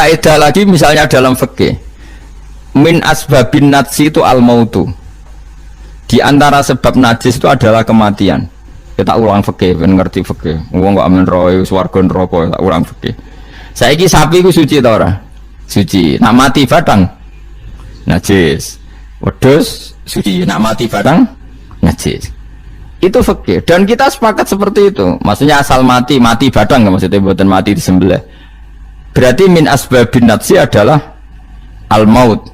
kaidah lagi misalnya dalam fikih. Min asbabin najsi itu al-mautu. Di antara sebab najis itu adalah kematian. Kita ulang fikih, ben ngerti fikih. Wong kok amen roe swarga neraka tak ulang fikih. Saiki sapi ku suci ta ora? Suci. Nak mati batang najis. Wedhus suci, nak mati batang najis. Itu fikih dan kita sepakat seperti itu. Maksudnya asal mati batang, maksudnya bukan mati disembelih. Berarti min asbabin najsi adalah al-maut.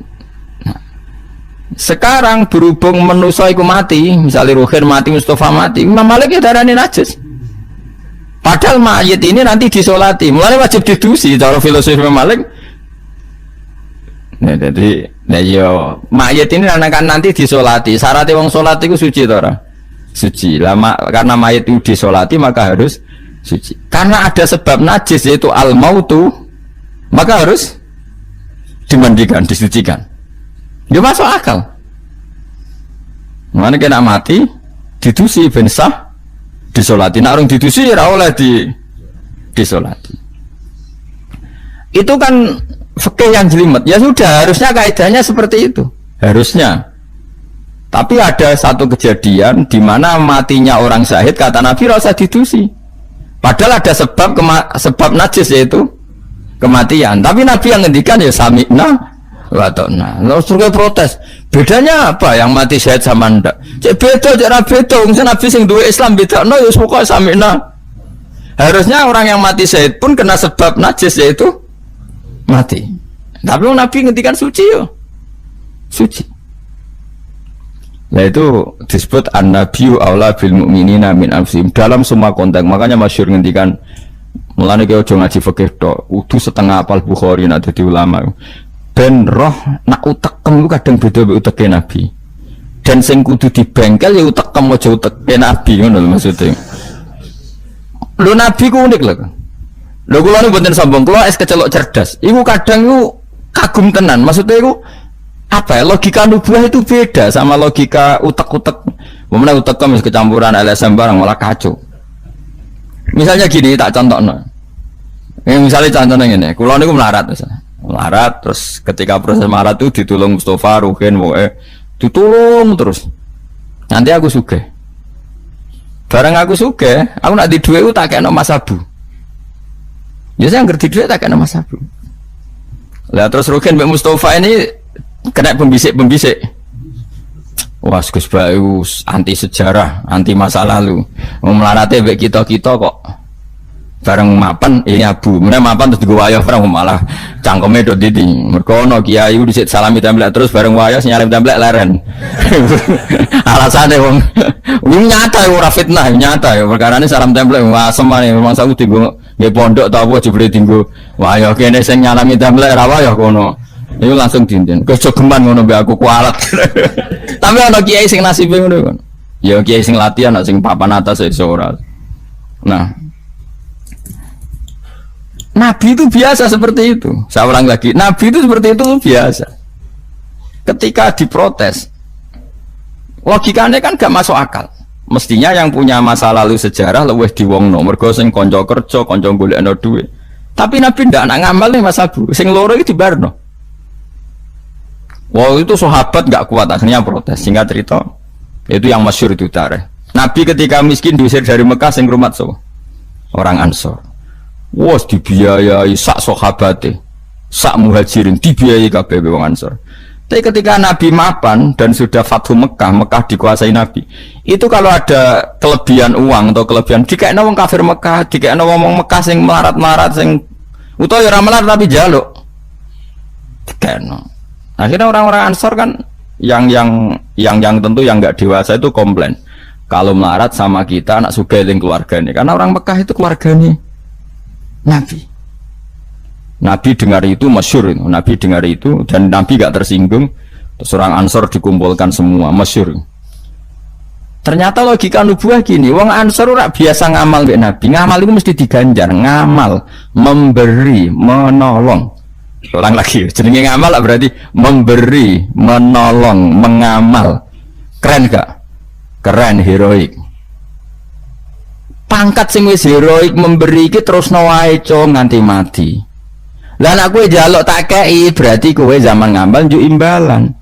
Sekarang berhubung manusia iku mati, misalnya Ruhin mati, Mustafa mati, Imam Malik ya darahnya najis. Padahal mayit ini nanti disolati, mulai wajib didusi. Cara filosofi Imam Malik. Nah, jadi, mayit ini akan nanti disolati. Syaratnya wong solati itu suci, tora. Suci. Lama karena mayit itu disolati maka harus suci. Karena ada sebab najis yaitu al-mautu, maka harus dimandikan, disucikan. Dia masuk akal. Mana kena mati, didusi bensah, disolati. Nak orang didusi ya oleh disolati. Itu kan fikih yang jelimet. Ya sudah, harusnya kaidahnya seperti itu. Harusnya. Tapi ada satu kejadian di mana matinya orang syahid kata Nabi rasa didusi. Padahal ada sebab najis yaitu kematian. Tapi Nabi yang ngendikan ya sami'na watokna. Lalu suruh protes. Bedanya apa yang mati syahid sama ndak? Cek beda, cek ra beda. Wong Nabi sing duwe Islam beda. No ya pokoke sami'na. Harusnya orang yang mati syahid pun kena sebab najis yaitu mati. Tapi Nabi ngendikan suci yo. Suci. Nah itu disebut an-nabiyyu aula bil mu'minina min anfusihim dalam semua konteks. Makanya masyhur ngendikan mulane ki aja ngaji fikih tok, kudu setengah apal Bukhari nek dadi ulama. Ben roh nak utekem ku kadang beda mek uteke Nabi. Dan sing kudu dibengkel ya utekem aja uteke Nabi ngono lho maksudnya. Lho Nabi ku unik lho. Lho kula niku mboten sombong, kula es kecelok cerdas. Iku kadang iku kagum tenan. Maksudnya iku apa ya, logika nubuah itu beda sama logika utek-utek. Memang utek wis kecampuran LSM barang malah kacau. Misalnya gini tak contohno. Misalnya contohnya ngene, kula niku melarat terus ketika proses melarat itu ditulung Mustafa, Ruhin, ditulung terus. Nanti aku sugih. Bareng aku sugih, aku nak di duit itu tak kena Mas Abu. Biasanya ngerti duit tak kena Mas Abu. Lah terus Ruhin mbek Mustafa ini kena pembisik. Wah, Gus Bayu anti sejarah, anti masa lalu. Melarate mbek kita-kita kok bareng mapan ini Abu. Meneh mapan terus digo wayah bareng malah cangkeme do didi. Mergo ana kiai dhisik salami templek terus bareng wayah nyalem templek leren. Alasane wong nyata ora fitnah, nyata ya perkarane salam templek asem ae memang saku dienggo nggih pondok ta apa jebule dienggo wayah kene sing nyalami templek ra wayah kono. Itu langsung dinten. Kejogeman ngono mbek aku kualat. Tapi ana kiai sing nasibe ngono kan. Ya kiai sing latihan sing papan atas iso ora. Nah, Nabi itu biasa seperti itu. Saya ulang lagi, Nabi itu seperti itu biasa. Ketika diprotes, logikanya kan gak masuk akal. Mestinya yang punya masa lalu sejarah luwih diwongno, mergo sing kanca kerja, kanca golekno dhuwit. Tapi Nabi ndak nak ngamal nih Mas Abu. Sing loro iki dibarno. Wow itu sahabat gak kuat akhirnya protes. Singkat cerita, itu yang masyhur itu tarikh. Nabi ketika miskin diusir dari Mekah sing rumat so orang Ansor. Wos dibiayai sak sahabate, sak muhajirin dibiayai kabeh wong Ansor. Tapi ketika Nabi mapan dan sudah Fathu Mekah, Mekah dikuasai Nabi. Itu kalau ada kelebihan uang atau kelebihan dikekno wong kafir Mekah, dikekno wong Mekah sing melarat-melarat sing utawa ora melarat tapi jaluk. Dikekno. Akhirnya orang-orang Ansor kan yang tentu yang enggak dewasa itu komplain. Kalau melarat sama kita anak sugeling keluarganya, karena orang Mekah itu keluarganya Nabi. Nabi dengar itu masyhur itu. Nabi dengar itu dan Nabi gak tersinggung. Terus orang Ansor dikumpulkan semua masyhur. Ternyata logika nubuah gini, wong Ansor ora biasa ngamal mbek Nabi. Ngamal itu mesti diganjar, ngamal, memberi, menolong. Ulang lagi, jenenge ngamal berarti memberi, menolong, mengamal. Keren gak? Keren, heroik. Pangkat sing wis heroik memberi iki terus wae nganti mati. Lah nek kowe njaluk tak kei berarti kowe zaman ngambal njuk imbalan.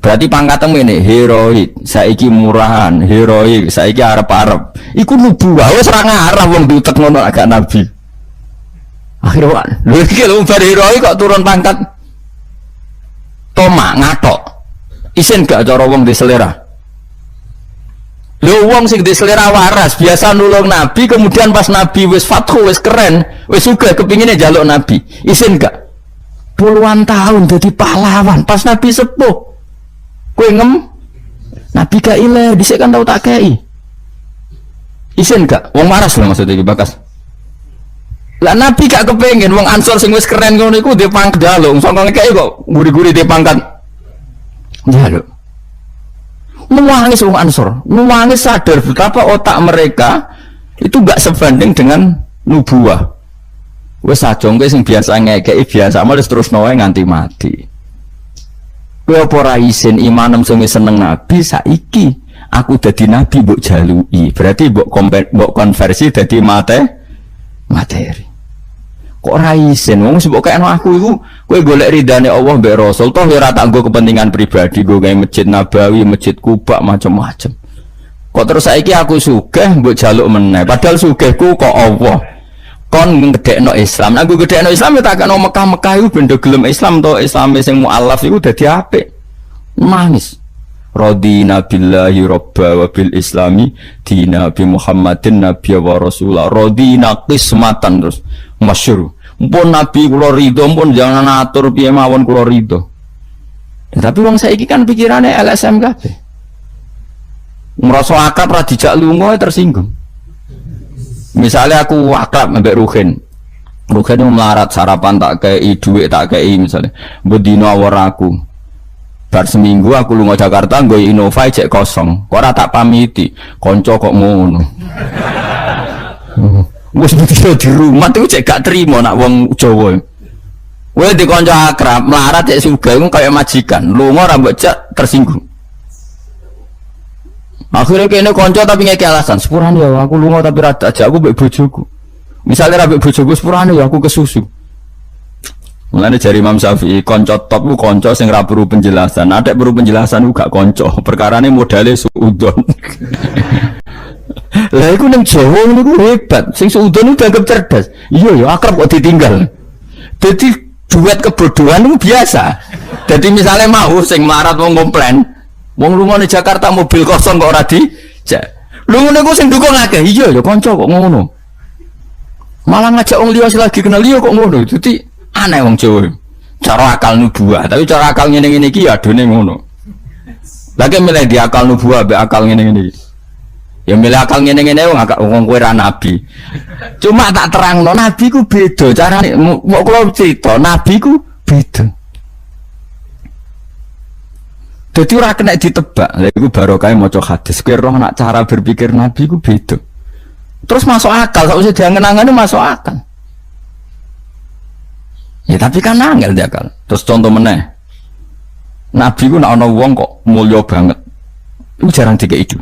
Berarti pangkatmu ini heroik, saiki murahan, heroik, saiki arep-arep. Iku nubuwah wis ora ngarep wong diutek ngono agak nabi. Akhirnya lho iki lho bar heroik kok turun pangkat. Tomak ngatok. Isin gak cara wong di selera. Lho wong sing di selera waras biasa nulung nabi, kemudian pas nabi wis fathu wis keren, wis sugih kepingine njaluk nabi. Isin gak? Puluhan tahun jadi pahlawan pas nabi sepuh. Kowe ngem nabi gak ilah dhisik kan tau tak kei. Isin gak? Wong waras lho maksudnya iki bakas. Lah nabi gak kepengin wong Ansor sing wis keren ngono iku dipangkat njaluk, sangka ngekeki kok guri-guri dipangkat. Njaluk. Nuwangis wong Ansor, nuwangis sadar betapa otak mereka itu gak sebanding dengan nubuah. Wes sajongke sing biasa ngekeki biasa malah terus wae nganti mati. Kowe apa ora isin imanem sing seneng nabi saiki aku dadi nabi mbok jaluki. Berarti mbok konversi dadi materi. Kok ora isin wong sing mbok kene aku iku kowe golek ridane Allah mbek Rasul toh ora tak nggo kepentingan pribadi nggo gawe masjid Nabawi, masjid Kuba macam-macam. Kok terus saiki aku sugih mbok jaluk meneh padahal sugihku kok Allah. Kon ngedekno Islam. Aku gedekno Islam ya tak kena Mekah-Mekah iku bendo gelem Islam to Islame sing mualaf iku dadi apik. Nangis. Radina billahi robba wa bil islami dina bi Muhammadin nabiyya wa rasulah. Radina qismatan terus masyhur. Mpun nabi kula ridho, mpun jangan atur piye mawon kula ridho. Tapi wong saiki kan pikirane LSM kabeh. Ngrasa akrab ra dijak lunga tersinggung. Misalnya aku akrab mbek Ruhin. Ruhin melarat sarapan tak kei duit tak kei misalnya. Bedino awor aku. Bar seminggu aku lunga Jakarta nggo Innova cek kosong. Kok ora tak pamiti. Kanca kok ngono. Wis di rumah tuh cek gak terima nak wong Jawa. Kowe di kanca akrab melarat cek sugih kaya majikan. Lunga ora mbok cek tersinggung. Akhirnya kene kanca tapi ngeke alasan, sepurane ya aku lunga tapi rada aja aku mbek bojoku. Misalnya ra mbek bojoku sepurane ya aku kesusu. Mulane jari Imam Syafi'i kanca top ku kanca sing ra perlu penjelasan. Ada perlu penjelasan ku gak kanca. Perkarane modale suudon. Lah iku ning Jawa niku hebat. Sing suudon itu dianggap cerdas. Iya ya akrab kok ditinggal. Dadi duet kebodohan itu biasa. Jadi misalnya mau sing melarat wong komplain wong lunga di Jakarta mobil kosong kok ora dijak. Lho ngene ku sing dukung akeh. Iya ya kanca kok ngono. Malah ngajak wong liya lagi kenal liya kok ngono. Dadi aneh wong Jawa. Cara akal nubuah, tapi cara akal ngene-ngene iki ya adone ngono. Lagi milih di akal nubuah mbek akal ngene-ngene iki. Ya milih akal ngene-ngene wong kowe ra nabi. Cuma tak terangno nabi ku beda carane. Mau kula cerita nabi ku beda. Jadi ora kena ditebak. Lha iku barokah maca hadis. Kowe roh nak cara berpikir nabi ku beda. Terus masuk akal, sausé diangen-angene masuk akal. Ya tapi kan angel dia akal. Terus contoh meneh. Nabi ku nak ana wong kok mulya banget. Iku jarang dikeki itu.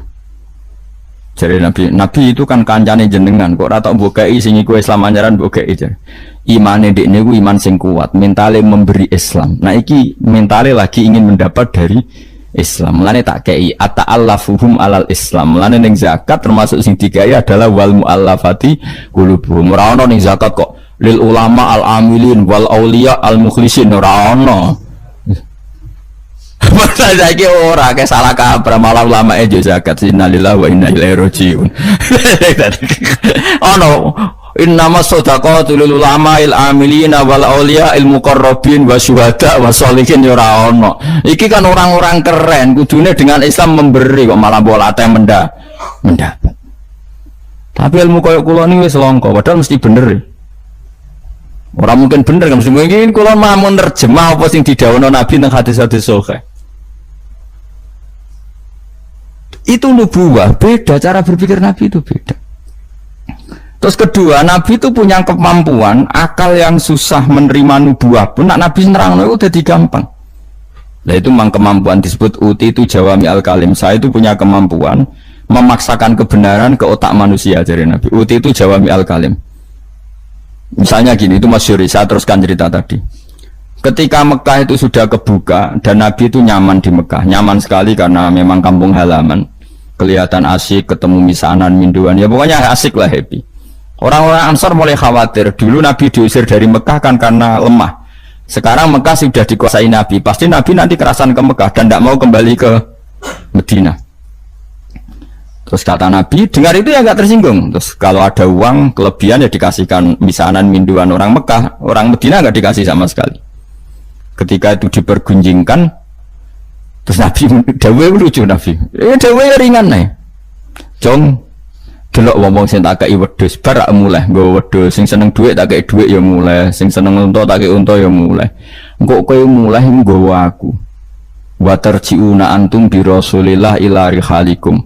Jadi nabi itu kan kancane jenengan kok ora tak mbokeki sing iku Islam anjaran mbokeki jar. Imane dekne ku iman sing kuat, mentale memberi Islam. Nah iki mentale lagi ingin mendapat dari Islam. Mulane tak kei ata'allafuhum alal Islam. Mulane ning zakat termasuk sing digawe adalah wal muallafati qulubuhum. Ora ono ning zakat kok lil ulama al amilin wal auliya al mukhlisin ora ono. Masa saiki ora ke salah kaprah malah ulama e zakat innalillahi wa inna ilaihi rajiun. Ono innama shadaqatu lil ulama il amilina wal auliya il muqarrabin wa syuhada wa sholihin ora ono. Iki kan orang-orang keren kudune dengan Islam memberi kok malah bolate mendapat. Tapi ilmu koyo kula niki wis langka padahal mesti bener. Ora mungkin bener kan mesti mungkin kula mau nerjemah apa sing didhawuhna Nabi nang hadis-hadis sahih. Itu nubuwah, beda cara berpikir Nabi itu beda. Terus kedua, Nabi itu punya kemampuan akal yang susah menerima nubuwah pun Nabi nerangno itu udah gampang. Nah itu memang kemampuan disebut uti itu jawami al-kalim. Saya itu punya kemampuan memaksakan kebenaran ke otak manusia, jadi Nabi. Uti itu jawami al-kalim. Misalnya gini, itu masyhur, saya teruskan cerita tadi. Ketika Mekah itu sudah kebuka dan Nabi itu nyaman di Mekah, nyaman sekali karena memang kampung halaman, kelihatan asik, ketemu misanan, minduan, ya pokoknya asik lah, happy. Orang-orang Ansor mulai khawatir, dulu Nabi diusir dari Mekah kan karena lemah. Sekarang Mekah sudah dikuasai Nabi, pasti Nabi nanti kerasan ke Mekah dan tidak mau kembali ke Medina. Terus kata Nabi, dengar itu ya nggak tersinggung. Terus kalau ada uang kelebihan ya dikasihkan misanan, minduan orang Mekah, orang Medina nggak dikasih sama sekali. Ketika itu dipergunjingkan, terus Nabi dawe lucu Nabi, dawe ringan nih, jong, delok wong sing tak kei wedhus, barak mulai, nggo wedhus, sing seneng duit tak kei duit ya mulai, sing seneng unta tak kei unta ya mulai, engko kowe mulai nggawa aku, wa tarjiuna antum bi Rasulillah ila rihalikum,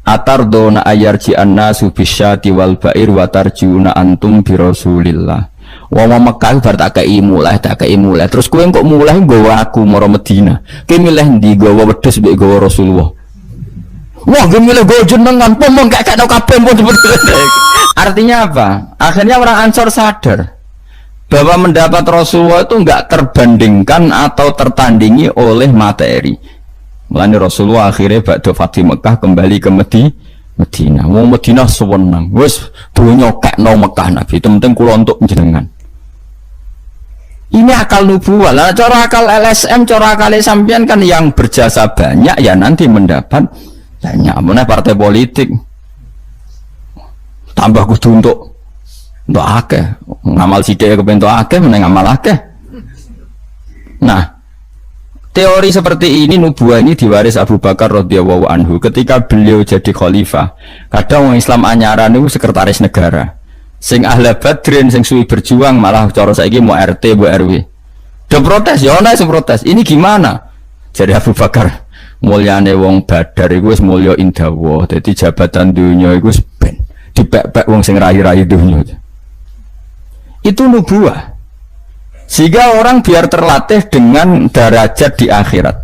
atardona ayarji annasu bisyati wal ba'ir wa tarjiuna antum bi Rasulillah. Wong Mekah bar tak kei mulai, terus kowe kok mulai nggawa aku maro Medina. Kowe milih ndi, nggawa wedhus mbek nggawa Rasulullah? Wah, kowe milih nggawa jenengan, pomong gak kena kabeh. Artinya apa? Akhirnya orang Ansor sadar bahwa mendapat Rasulullah itu enggak terbandingkan atau tertandingi oleh materi. Mulane Rasulullah akhirnya ba'da Fatih Mekah kembali ke Medina. Wong Medina sewenang, wis donya kekno Mekah Nabi, itu penting kula untuk jenengan. Ini akal nubuwah lah, cara akal LSM, cara akal sampean kan yang berjasa banyak ya nanti mendapat banyak. Meneh partai politik tambah kudu untuk akeh, ngamal sithik kepentok akeh, meneh ngamal akeh. Nah, teori seperti ini, nubuah ini diwaris Abu Bakar radhiyallahu anhu ketika beliau jadi khalifah. Kadang orang Islam anyaran itu sekretaris negara. Sing ahli badrin, sing suwi berjuang malah cara saiki mau RT, mau RW. Udah protes, ya ana sing protes. Ini gimana? Jadi Abu Bakar, mulyane wong Badar iku wis mulya indawa. Dadi jabatan dunya iku wis ben dipek-pek wong sing rai-rai dunya. Itu nubuah. Sehingga orang biar terlatih dengan derajat di akhirat.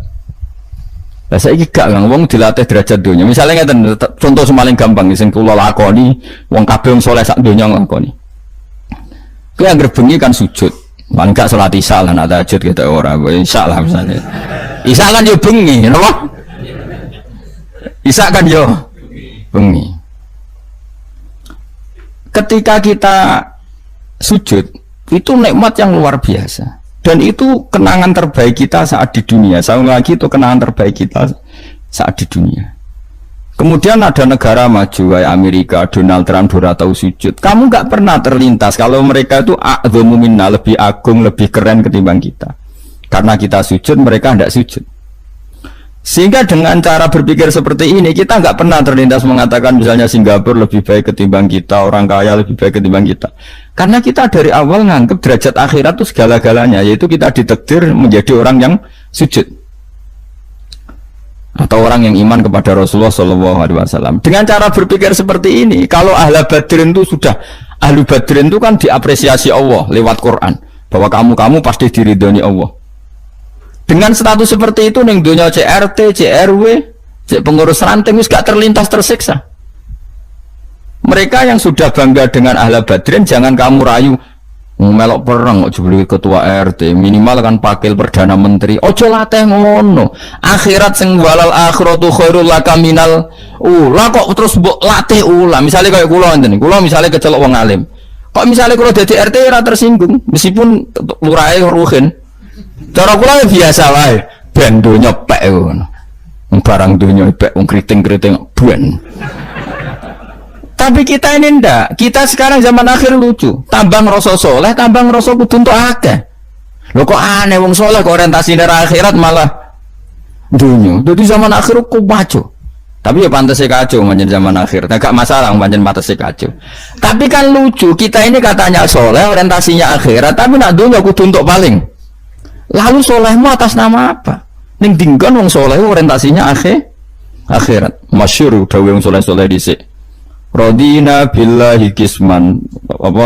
Lah saiki gak wong dilatih derajat dunia. Misalnya ngeten, contoh semaling gampang sing kula lakoni, wong kabeh wong saleh sak donya nglakoni. Kowe anggere bengi kan sujud. Paling gak salat isya lah, nak tahajud kita ora, isya lah misalnya. Isya kan yo bengi, napa? Isya kan yo bengi. Ketika kita sujud, itu nikmat yang luar biasa. Dan itu kenangan terbaik kita saat di dunia. Saya lagi itu kenangan terbaik kita saat di dunia. Kemudian ada negara maju kayak Amerika, Donald Trump tahu sujud. Kamu nggak pernah terlintas kalau mereka itu a'dhamu minna, lebih agung, lebih keren ketimbang kita. Karena kita sujud, mereka tidak sujud. Sehingga dengan cara berpikir seperti ini, kita nggak pernah terlintas mengatakan misalnya Singapura lebih baik ketimbang kita, orang kaya lebih baik ketimbang kita. Karena kita dari awal nganggap derajat akhirat itu segala-galanya, yaitu kita ditakdir menjadi orang yang sujud. Atau orang yang iman kepada Rasulullah SAW. Dengan cara berpikir seperti ini, kalau ahli badrin itu sudah, ahli badrin itu kan diapresiasi Allah lewat Quran. Bahwa kamu pasti diridhoni Allah. Dengan status seperti itu ning dunia CRT, CRW, pengurus ranting wis gak terlintas tersiksa. Mereka yang sudah bangga dengan ahli badrin, jangan kamu rayu melok perang kok jebule ketua RT, minimal kan pakil perdana menteri. Ojo latih ngono. Akhirat sing walal akhiratu khairul laka minal ula, kok terus mbok latih ula. Misale kaya kula ngene, kula misale kecelok wong alim. Kok misale kula dadi RT ora tersinggung meskipun lurahe ruhin. Cara kula biasa wae, ben donya pek ngono. Barang donya pek wong kriting-kriting ben. Tapi kita ini ndak. Kita sekarang zaman akhir lucu. Tambang rasa soleh, tambang rasa kudu entuk akeh. Lho kok aneh wong soleh kok orientasine akhirat malah dunya. Dadi zaman akhir kok maco. Tapi ya pantas kacau manjen zaman akhir. Nah, gak masalah manjen pantas kacau. Tapi kan lucu, kita ini katanya soleh, orientasinya akhirat, tapi nak dunya kudu entuk paling. Lalu solehmu atas nama apa? Ning dinggon wong soleh orientasinya akhirat. Masyhur dawuh wong soleh-soleh dhisik. Radina billahi kisman apa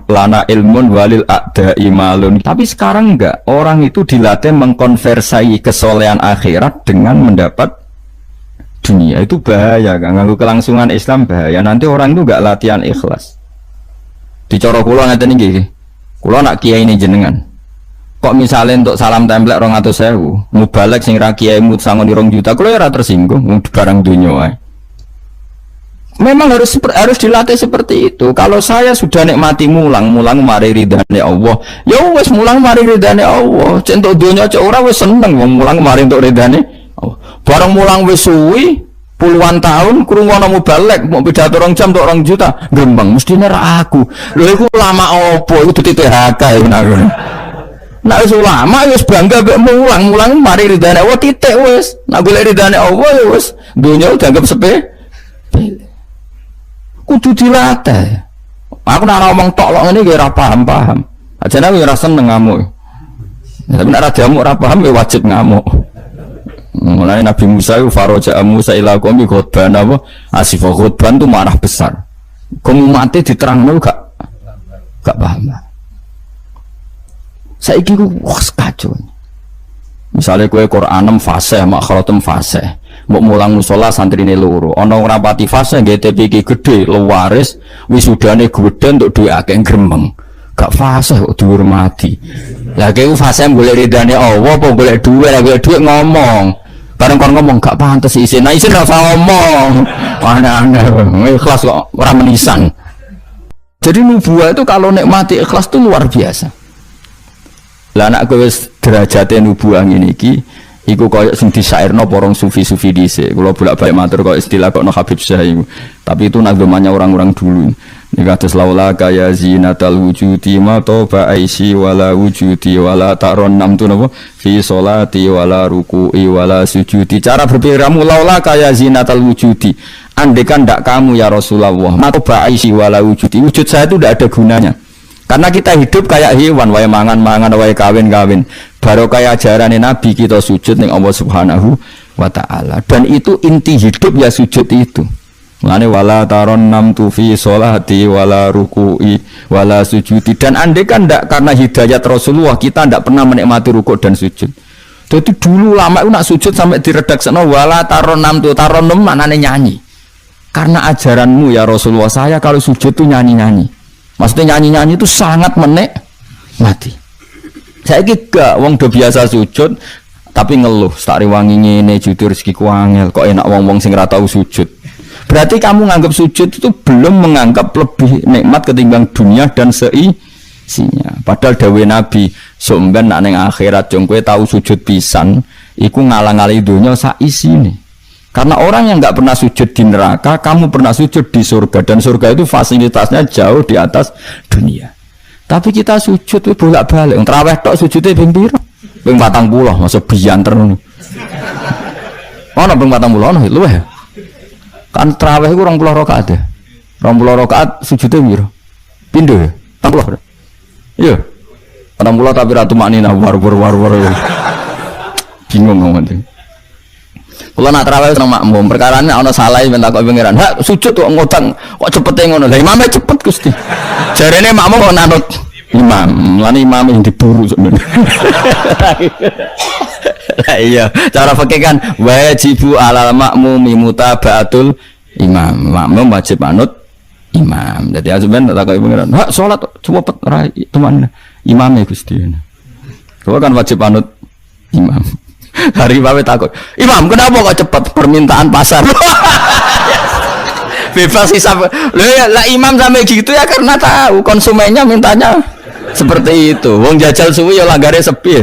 lana ilmun walil a'da'i malun. Tapi sekarang enggak, orang itu dilatih mengkonversi kesolehan akhirat dengan mendapat dunia. Itu bahaya kan, nganggo kelangsungan Islam bahaya. Nanti orang itu enggak latihan ikhlas. Dicara kula ngeten iki. Kula nak kiai ini jenengan. Kok misalnya untuk salam template 200.000, mubalek sing ra kiai mut sangon 2 juta, kula ora tersinggung wong barang dunya wae. Memang harus dilatih seperti itu. Kalau saya sudah nikmati mulang mari ridane Allah. Ya wis mulang mari ridane Allah. Centok dunya cek ora wis seneng wong mulang mari untuk ridane Allah. Barang mulang wis suwi puluhan tahun krungono mubalek mau pidato 2 jam tok 2 juta, grembang mestine ra aku. Lho iku lama opo iku THK iku aku. Nek wis ulama wis bangga mek mulang mari ridane Allah titik wis. Nek golek ridane Allah ya wis dunya dianggap sepele. Kudu dilatih. Aku nak ngomong tok lok ngene iki ora paham. Ajane aku ora seneng ngamuk. Tapi nek ora diamuk ora paham ya wajib ngamuk. Mulai Nabi Musa itu faraja Musa ila qaumi ghadban apa? Asifah ghadban itu marah besar. Kamu mati diterangno gak paham. Saiki ku wis kacau. Misalnya kowe Qur'anem fasih, makhratem fasih. Mbok mulang musala santrine loro. Ana ora pati fase nggih TPK gede, lewaris, wisudane gedhe untuk duwe akeh gremeng. Gak fase kok dihormati. Lah kowe fase golek ridane Allah apa golek duwe, lah golek duwe ngomong. Bareng kon ngomong gak pantes isin. Nah isin ora usah ngomong. Aneh-aneh, ikhlas kok ora menisan. Jadi nubuah itu kalau nikmati ikhlas itu luar biasa. Lah anak kowe wis derajate nubuah ngene iki iku koyo sing disairno porong sufi-sufi dhisik. Kula bolak-balik matur kok istilah kok no Habib Syah iku. Tapi itu nagomanya orang-orang dulu. Nika atas laula kaya zinatal wujudi ma toba aisi wala wujudi wala taron nam tu napa fi sholati wala ruku'i wala sujudi. Cara berpikirmu laula kaya zinatal wujudi. Andekan ndak kamu ya Rasulullah ma toba aisi wala wujudi. Wujud saya itu ndak ada gunanya. Karena kita hidup kayak hewan, wae mangan-mangan, wae kawin-kawin. Baru kayak ajaran Nabi kita sujud ning Allah Subhanahu wa taala. Dan itu inti hidup ya sujud itu. Mulane wala taron nam tu fi sholati wala ruku'i wala sujudi. Dan andai kan ndak karena hidayat Rasulullah kita ndak pernah menikmati rukuk dan sujud. Jadi dulu lama itu nak sujud sampai diredaksana wala taron nam tu taron nam maknane nyanyi. Karena ajaranmu ya Rasulullah saya kalau sujud tuh nyanyi-nyanyi. Maksudnya nyanyi-nyanyi itu sangat menikmati. Saya gak wong do biasa sujud tapi ngeluh, stari wangi ngene jujur rezeki ku angel, kok enak wong-wong sing ora tau sujud. Berarti kamu nganggap sujud itu belum menganggap lebih nikmat ketimbang dunia dan seisinya. Padahal dawuh Nabi, sok ben nak ning akhirat jong kowe tau sujud pisan, iku ngalang-alangi dunya sak isine. Karena orang yang nggak pernah sujud di neraka, kamu pernah sujud di surga, dan surga itu fasilitasnya jauh di atas dunia. Tapi kita sujud itu bolak-balik. Terawih tok sujudnya ping pira? Ping 40, masa bianter ngono. Ono ping 40 ono luwih. Kan terawih iku 20 rakaat ya. 20 rakaat sujudnya pira? Pindho ya? 40. Iya. 40 tapi ratu maknina war. Bingung ngomong. Kalau nak terawih sama makmum, perkara ini ada salah minta kau pengiran. Hak sujud tuh ngutang, kok cepet ngono. Lah imamnya cepet gusti. Jarene makmum kok nanut imam, lani imam yang diburu sebenarnya. Lah iya, cara fikih kan wajibu alal makmumi mutaba'atul imam. Makmum wajib anut imam. Jadi azuban tak kau pengiran. Hak sholat cepet rai teman imamnya gusti. Kau kan wajib anut imam. Hari bawe takut, imam kenapa kok cepat permintaan pasar? Bebas hisab. Lah imam sampai gitu ya karena tahu konsumennya mintanya seperti itu. Wong jajal suwi ya langgare sepi.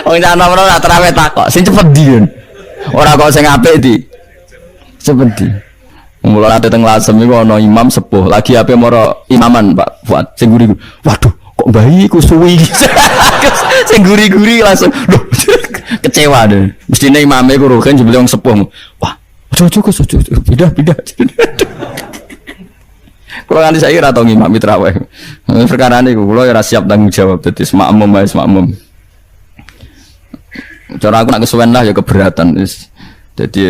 Wong ana ora terawih takok, sing cepet ndi. Ora kok sing apik di. Cepet di. Mula ate teng Lasem iku ana imam sepuh, lagi ape moro imaman Pak Fuad sing guri. Waduh, kok bayi ku suwi. Sing guri-guri langsung loh kecewa deh. Mestine imame ku rogen jebule wong sepuh. Wah, ojo pindah. Kula nganti saiki ora tau ngimami traweh. Perkara niku kula ora siap tanggung jawab dadi makmum wae makmum. Cara aku nak kesuwen lah ya keberatan wis. Dadi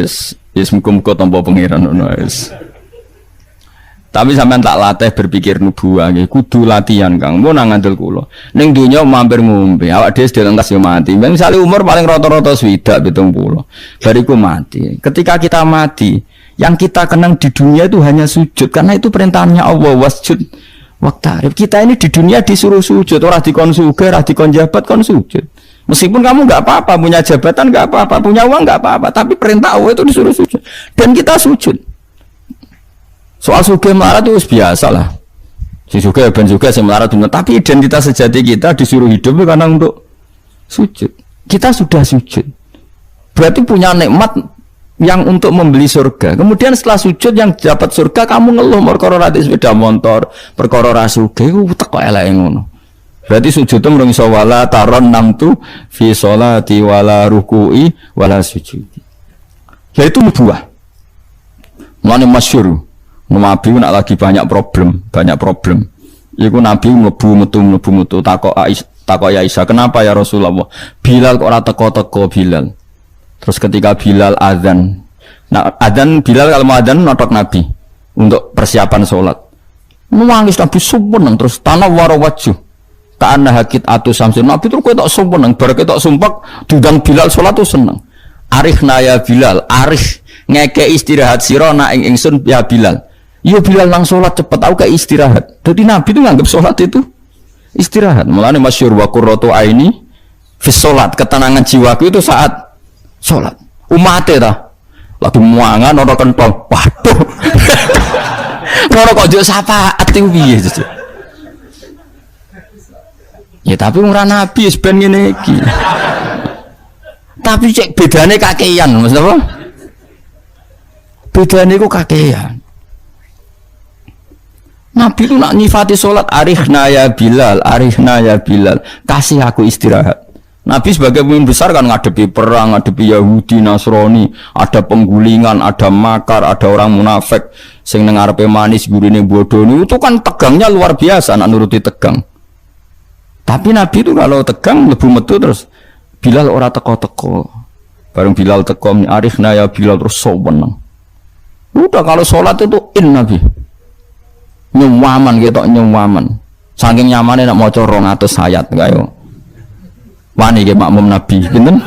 wis muga-muga tampa pangeran ngono wis. Tapi sampean tak latih berpikir nubuah nggih, kudu latihan Kang. Mun nang ngandel kula. Ning donya mampir ngombe, awak dhewe dilentas yo mati. Misale umur paling rata-rata 70 70. Bariku mati. Ketika kita mati, Yang kita kenang di dunia itu hanya sujud, karena itu perintahnya Allah, wasjud waqtarib. Kita ini di dunia disuruh sujud, orang dikon sugih, orang dikon jabat kon sujud. Meskipun kamu nggak apa-apa, punya jabatan nggak apa-apa, punya uang nggak apa-apa, tapi perintah Allah itu disuruh sujud, dan kita sujud. Soal sugih melarat itu biasa lah. Si sugih ben sugih, si melarat benar. Tapi identitas sejati kita disuruh hidup karena untuk sujud. Kita sudah sujud. Berarti punya nikmat yang untuk membeli surga. Kemudian setelah sujud yang dapat surga kamu ngeluh perkara ra sepeda motor, perkara ra sugih ku teko eleke ngono. Berarti sujud itu mung iso wala taron namtu fi sholati wala ruku'i wala sujudi. Yaitu nubuah. Mulane masyhur. Nabi nak lagi banyak problem. Iku Nabi mlebu metu takok ya Aisyah, kenapa ya Rasulullah? Bilal kok ora teko-teko Bilal. Terus ketika Bilal azan, nah azan Bilal kalau mau azan notok Nabi untuk persiapan sholat. Nangis Nabi sumpah terus tanah warawaju. Karena hakit atau samsin Nabi terus kau tak sumpah baru kau tak sumpah diundang Bilal sholat tuh seneng. Arifna ya Bilal, arif ngeke istirahat sirona ingsun ya Bilal. Yo Bilal nang sholat cepet aku kayak istirahat. Jadi Nabi itu nganggap sholat itu istirahat. Mulane masyhur wa qurratu aini fi sholat, ketenangan jiwaku itu saat sholat. Umate ta lagi muangan ora kentong. Waduh. Ora kok yo syafaat iki piye. Ya tapi ora Nabi wis ben ngene iki. Tapi cek bedane kakean, maksud apa? Bedane ku kakean. Nabi itu nak nyifati sholat arihna ya Bilal, kasih aku istirahat. Nabi sebagai pemimpin besar kan ngadepi perang, ngadepi Yahudi, Nasrani, ada penggulingan, ada makar, ada orang munafik, sing nang arepe manis gurine bodoh, itu kan tegangnya luar biasa, nak nuruti tegang. Tapi Nabi itu kalau tegang lebu metu terus Bilal ora teko-teko. Bareng Bilal teko arihna ya Bilal terus soweneng. Udah kalau sholat itu Nabi. Nyuwaman gitu, nyuwaman. Saking nyamannya nak maca 200 ayat kaya. Wani ge makmum Nabi, pinten?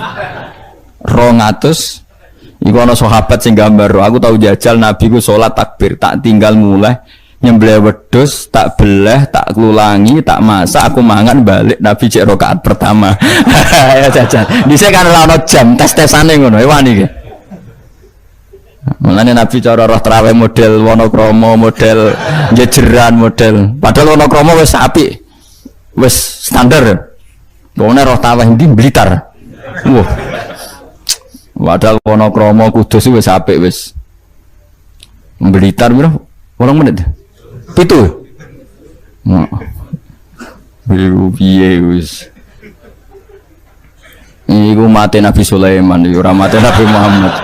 200. Iku ana sahabat sing gambar, aku tahu jajal Nabi ku salat takbir, tak tinggal mulai nyembelih wedhus, tak beleh, tak klulangi, tak masak, aku mangan balik Nabi cek rakaat pertama. Ya jajal. Dhisik kan ora ana jam, tes-tesane ngono, wani ge. Mulane Nabi cara roh traweh model Wonokromo, model jejeran, model. Padahal Wonokromo wis apik. Wis standar. Wong roh traweh ndi Blitar. Wah. Padahal Wonokromo Kudus wis apik wis. Blitar piro? 8 menit. 7. Nah. Piye wis. Iku mate Nabi Sulaiman, ora mate Nabi Muhammad.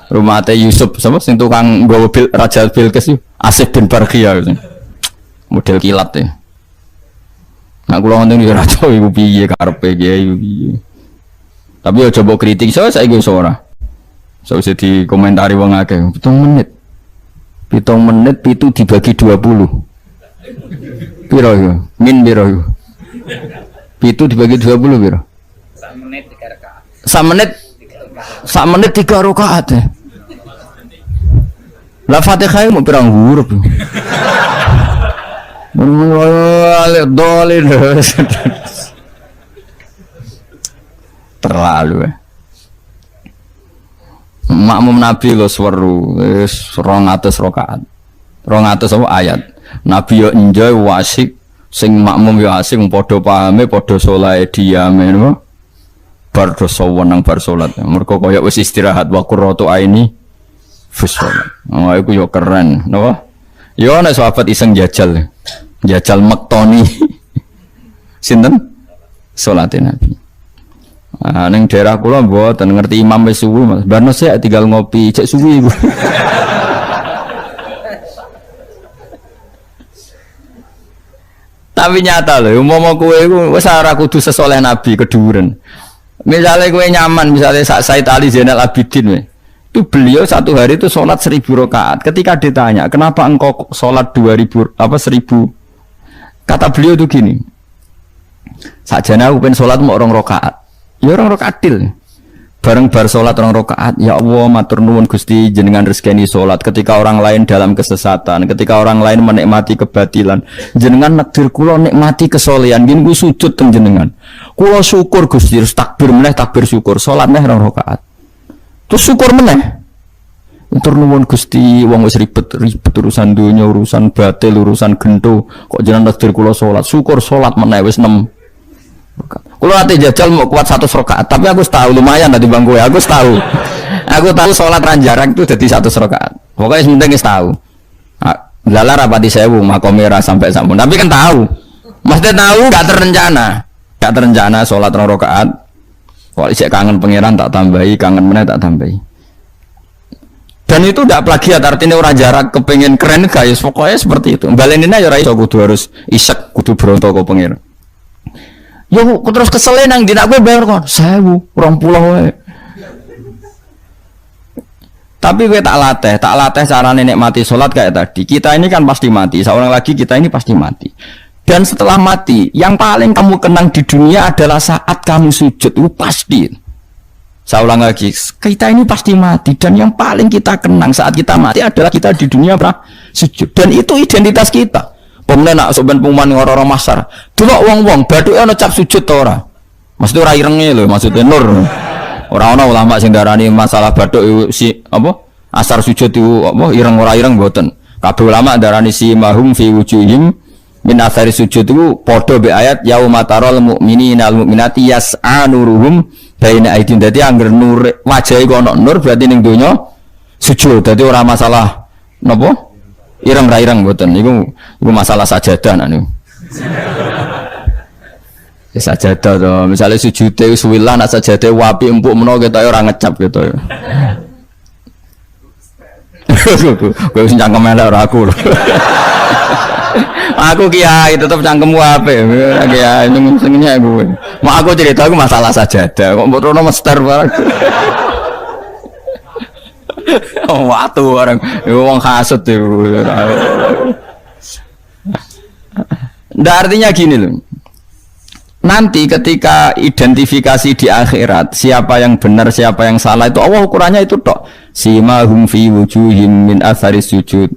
Rumah Teh Yusuf, sama sing tukang nggawa Raja Bilqis itu Asif bin Barkhia gitu. Model kilat ya. Nah kula ngoten ya raja iku piye karepe kiai piye. Tapi ya coba kritik saya iku ora. Sausé dikomentari wong akeh 7 menit. 7 menit itu dibagi 20. Piro yo? Min piro yo? 7 dibagi 20 piro? 1 menit 3 rakaat. 1 menit 3 rakaat. La Fatihah mau pirang huruf. Dolin. Terlalu. Makmum Nabi lo seweru, 200 rakaat. 200 apa ayat. Nabi yo enjoy wasik, sing makmum yo asik padha pahame, padha saleh diame no. Bar dosa wenang bar salat. Mergo kaya wis istirahat wa qurratu aini fi shalat. Oh iku yo keren, napa? Yo ana sahabat iseng jajal mektoni. Sinten? Salate Nabi. Ah ning daerah kula mboten ngerti imam wis suwi Mas. Barno sik tinggal ngopi, cek suwi iku. Tapi nyata lho, umpama kowe iku wis ora kudu sesoleh Nabi keduren. Misalnya kowe nyaman, misalnya Said Ali Zainal Abidin itu beliau satu hari itu sholat 1000 rakaat. Ketika ditanya, kenapa engkau sholat 1000 kata beliau itu gini, sajane aku pengen sholat mau 2 rakaat. Ya 2 rakaat til. bareng bar salat 2 rakaat, ya Allah matur nuwun Gusti jenengan rezekani salat ketika orang lain dalam kesesatan, ketika orang lain menikmati kebatilan, jenengan nakdir kula nikmati kesolehan, nggih sujud teng jenengan. Kula syukur Gusti, terus takbir meneh takbir syukur, salat meneh 2 rakaat. Terus syukur meneh. Matur nuwun Gusti, wong wis ribet urusan dunya, urusan batil, urusan gento, kok jenengan nakdir kula salat, syukur salat meneh wis 6. Kalau nanti jajal mau kuat 100 rakaat, tapi aku tahu lumayan tadi bang gue, aku tahu sholat ranjarak itu jadi 100 rakaat. Pokoknya sementing tahu. Lala rapati sewu, makomera sampai sampun. Tapi kan tahu, maksudnya tahu gak terencana sholat 2 rakaat. Kalau isek kangen pangeran tak tambahi, kangen mana tak tambahi. Dan itu tidak plagiat, artinya orang jarak kepengen keren guys. Pokoknya seperti itu. Balenina ya raiso kudu harus isek, kudu berontok ke pangeran. Yo terus kesel nang dina gue bayar kon 1000 20 wae. Tapi gue tak latih carane nikmati salat kayak tadi. Kita ini kan pasti mati, seorang lagi kita ini pasti mati. Dan setelah mati, yang paling kamu kenang di dunia adalah saat kamu sujud, itu pasti. Saya ulang lagi, kita ini pasti mati dan yang paling kita kenang saat kita mati adalah kita di dunia sujud. Dan itu identitas kita. Pemenang nak soben pengumuman orang-orang masar. Delok wong-wong bathuke ana cap sujud ta ora? Maksudnya ora irenge lho, maksudnya nur. Ora ana ulama sing darani masalah bathuk si apa? Asar sujud itu apa ireng ora ireng mboten. Kabeh ulama darani si mahum fi wujuhim min athari sujud itu padha be ayat yaumatarul mu'minina al mu'minati yas'a nuruhum baina aidin. Dadi angger nur wajahe kok ana nur berarti ning donya sujud. Dadi ora masalah napa? Ireng ra ireng mboten niku masalah sajadah niku. Ya sajadah to, misale sujude wis wilah nak sajadah wapi empuk menawa ketoke ora ngecap gitu. Kowe wis cangkem elek ora aku lho. Aku kiai tetep cangkemmu apik. Kiai senengnya kowe. Mak aku cerita aku masalah sajadah kok mbok rono mester barang. Oh, waktu orang wong hasud itu. Artinya gini loh. Nanti ketika identifikasi di akhirat siapa yang benar siapa yang salah itu Allah ukurannya itu tok. Simahum fi wujuhim min athari sujud.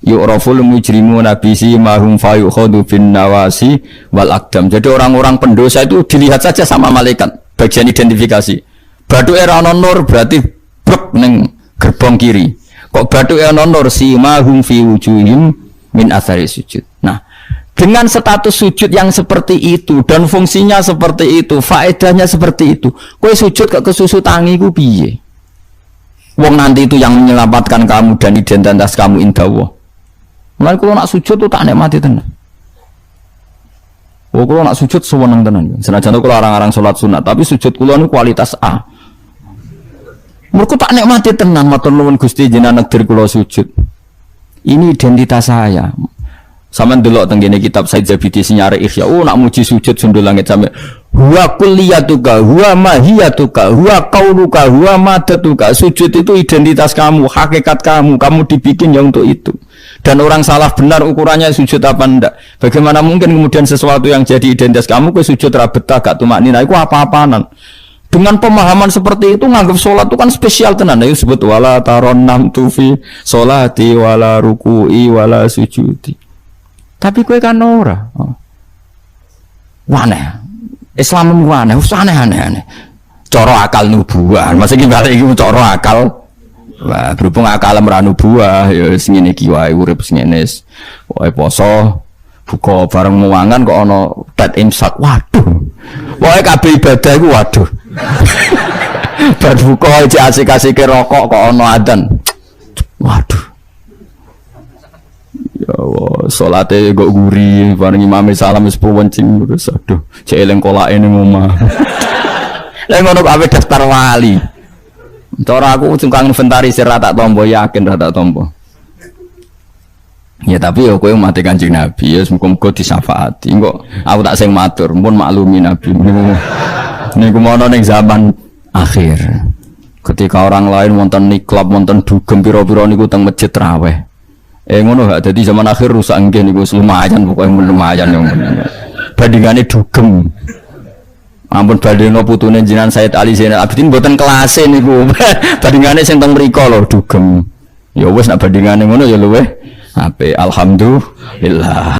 Yu'raful mujrimuna bi simahum fa yukhadu bin nawasi wal aqdam. Jadi orang-orang pendosa itu dilihat saja sama malaikat bagian identifikasi. Bathuke ra ono nur berarti brek ning gerbong kiri. Kok bathuke ana nur simahum fi wujuhim min athari sujud. Nah, dengan status sujud yang seperti itu dan fungsinya seperti itu, faedahnya seperti itu, kowe sujud ke kesusu tangi ku piye? Wong nanti itu yang menyelamatkan kamu dan identitas kamu indah Allah. Mulai kalau nak sujud tuh tak nikmati tenan. Oh, kalau nak sujud sewenang tenan. Senajan kalau orang-orang sholat sunat, tapi sujud kula ini kualitas A. Mereka tak nikmati tenan, matur nuwun Gusti jenengan negdir kula sujud. Ini identitas saya. Sampeyan delok teng kene kitab Said Zabidi sinyare Ihya. Oh nak muji sujud sundul langit sampe. Huwa kulliyatuka, huwa mahiyatuka, huwa qauluka, huwa madatuka. Sujud itu identitas kamu, hakikat kamu. Kamu dibikin ya untuk itu. Dan orang salah benar ukurannya sujud apa ndak. Bagaimana mungkin kemudian sesuatu yang jadi identitas kamu ke sujud ra betah gak tumaknina iku apa-apaanan. Dengan pemahaman seperti itu nganggap sholat itu kan spesial tenan. Ayo sebut wala taron nam tufi sholati wala ruku'i wala sujudi. Tapi kue kan ora. Waneh. Islam waneh, aneh-aneh. Coro akal nubuah. Masa iki balik iki coro akal. Wah, berhubung akal ora nubuah ya sing ngene iki wae urip sing ngene. Wae poso buka bareng muangan kok ana dat imsak. Waduh. Wae kabeh ibadah iku waduh. Bar buka aja asik-asike rokok kok ana adzan. Waduh. Ya Allah, salate kok guri, bareng imam salam wis puwencing terus aduh, cek eling kolake ning omah. Lah ngono kok ape daftar wali. Cara aku tukang inventarisir ra tak tampa yakin ra tak tampa. Ya tapi ya kowe mati Kanjeng Nabi ya muga-muga disyafaati. Engko aku tak sing matur, mumpun maklumi Nabi. Niku mono ning zaman akhir. Ketika orang lain wonten niklab, wonten dugem pira-pira niku teng masjid raweh. Ngono gak dadi zaman akhir rusak nggih niku lumayan pokoke lumayan yang bandingane dugem. Ampun bandingno putune jenengan Said Ali Zainal Abidin mboten kelase niku. Bandingane sing teng mriku lho dugem. Ya wis nek bandingane ngono ya luweh apik. Alhamdulillah.